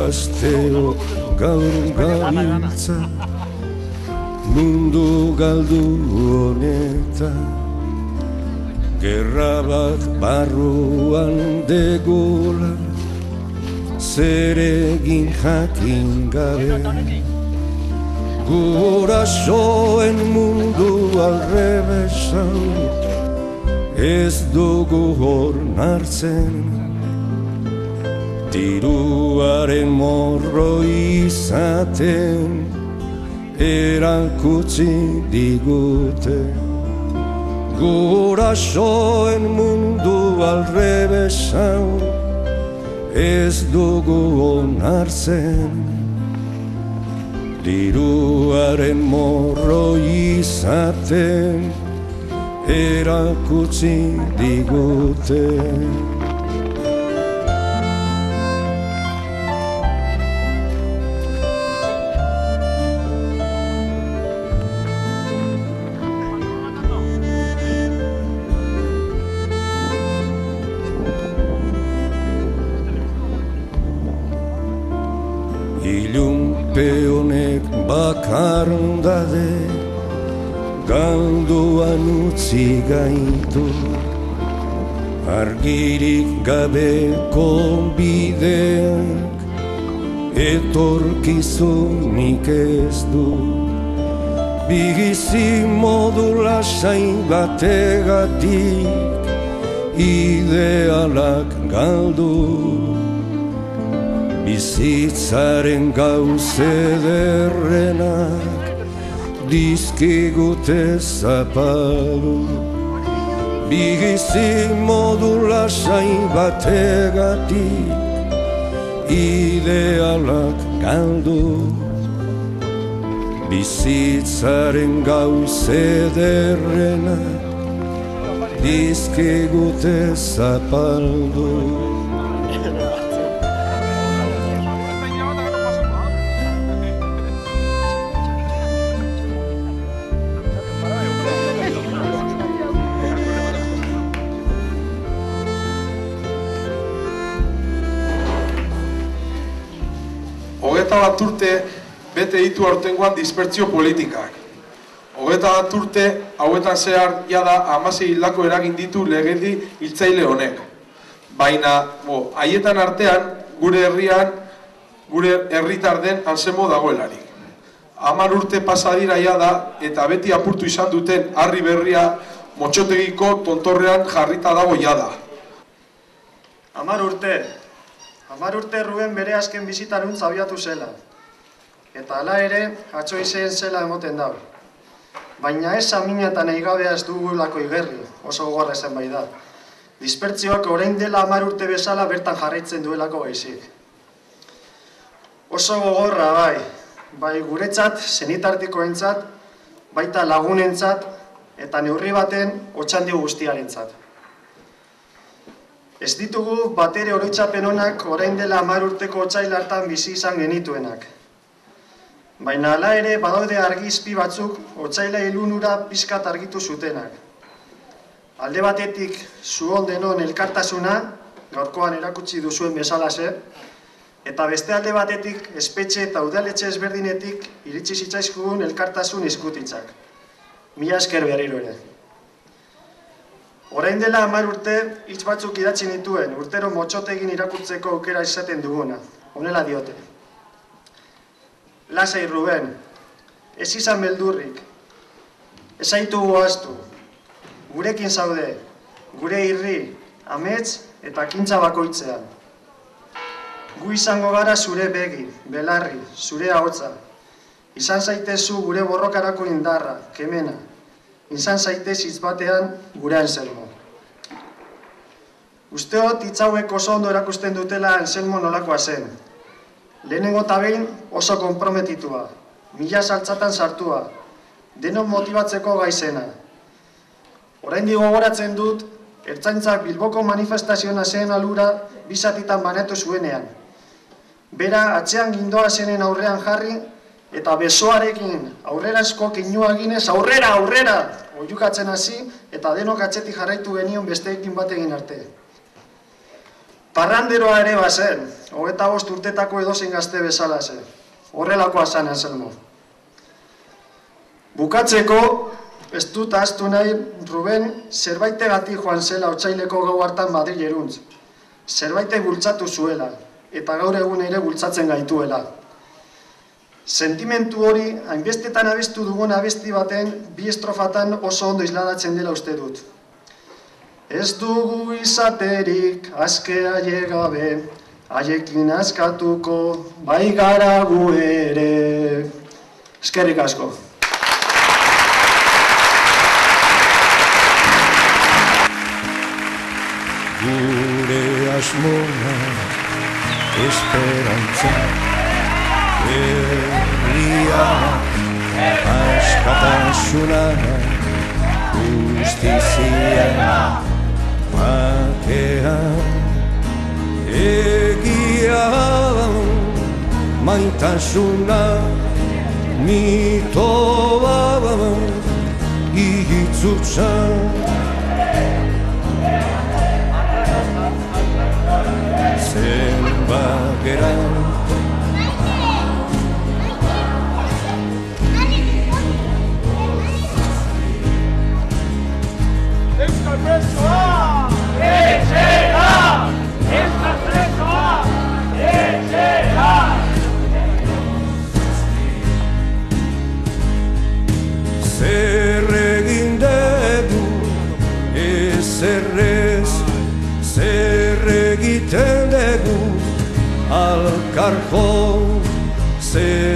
gazteo gaur gabiltza mundu galdu honetan. Gerra bat barruan degola, zer egin jakin gabe. Gurasoen mundu alrebesan, ez dugu hor nartzen. Diruaren morro izaten, erakutsi digute. Gurasoen mundu alrebesan, ez dugu onartzen. Diruaren morro izaten, erakutsi digute. Ilunpe honek bakardade galduan utzi gaitu. Argirik gabeko bideak etorkizunik ez du. Bizi modu lasai bategatik idealak galdu. Bizitzaren gauze ederrenak dizkigute zapaldu. Bizi modu lasai bategatik idealak galdu. Bizitzaren gauze ederrenak dizkigute zapaldu. Bat urte bete ditu aurtengoan dispertsio politikak. 21 urte hauetan zehar jada 16 hildako eragin ditu legedi hiltzaile honek. Baina haietan artean gure herrian, gure herritar den Anselmo dagoelarik. 10 urte pasa dira jada eta beti apurtu izan duten harri berria motxotegiko tontorrean jarrita dago jada. 10 urte Ruben bere azken bizitaruntz abiatu zela. Eta hala ere, atzo izan zela emoten dago. Baina ez amina eta nahi gabea ez dugulako igerri, oso gogorra esan bai da. Dispertzioak orain dela 10 urte bezala bertan jarraitzen duelako baizik. Oso gogorra bai guretzat, senitartikoentzat, baita lagunentzat, eta neurri baten otxandio guztiarentzat. Ez ditugu batere oroitzapen onak orain dela 10 urteko otsail hartan bizi izan genituenak. Baina hala ere badaude argizpi batzuk otsaila ilunura pixkat argitu zutenak. Alde batetik zuon denon elkartasuna, gaurkoan erakutsi duzuen bezalaxe, eta beste alde batetik espetxe eta udaletxe ezberdinetik iritsi zitzaizkugun elkartasun izkutitzak. Mila esker berriro ere. Orain dela 10 urte hitz batzuk idatzi nituen, urtero motxotegin irakurtzeko aukera izaten duguna. Honela diote. Lasai Ruben, ez izan beldurrik, ez zaitugu ahaztu, gurekin zaude, gure irri, amets eta kintza bakoitzean. Gu izango gara zure begi, belarri, zure ahotsa. Izan zaitezu gure borrokarako indarra, kemena. Izan zaitez hitz batean gure Anselmo. Usteot hitz hauek oso ondo erakusten dutela Anselmo nolakoa zen. Lehenengo eta behin oso konprometitua, mila saltzatan sartua, denon motibatzeko gaizena. Oraindik gogoratzen dut, Ertzaintzak Bilboko manifestazioa zen alura bizatitan banatu zuenean. Bera atzean gindoa zenen aurrean jarri eta besoarekin aurrerazko keinua eginez aurrera, aurrera! Oihukatzen hasi eta denok atzetik jarraitu genion besteekin bat egin arte. Parranderoa ere bazen, 25 urtetako edozein gazte bezalaze. Horrelakoa zan Anselmo. Bukatzeko, ez dut ahaztu nahi Ruben zerbaitegatik joan zela otsaileko gau hartan Madrileruntz. Zerbaitek bultzatu zuela, eta gaur egun ere bultzatzen gaituela. Sentimentu hori, hainbestetan abestu dugun abesti baten, 2 estrofatan oso ondo isladatzen dela uste dut. Ez dugu izaterik askea llegabe, haiekin askatuko, bai gara gu ere. Eskerrik asko. Gure asmoa, esperantza, herria, askatasuna, justizia, bakea, egia, maitasuna, mitoa, itzutza. Zenbakera Euskal presoa! Etxera! Euskal presoa! Etxera! zer egin dugu ezerrez, zer egiten dugu alkarjo, zer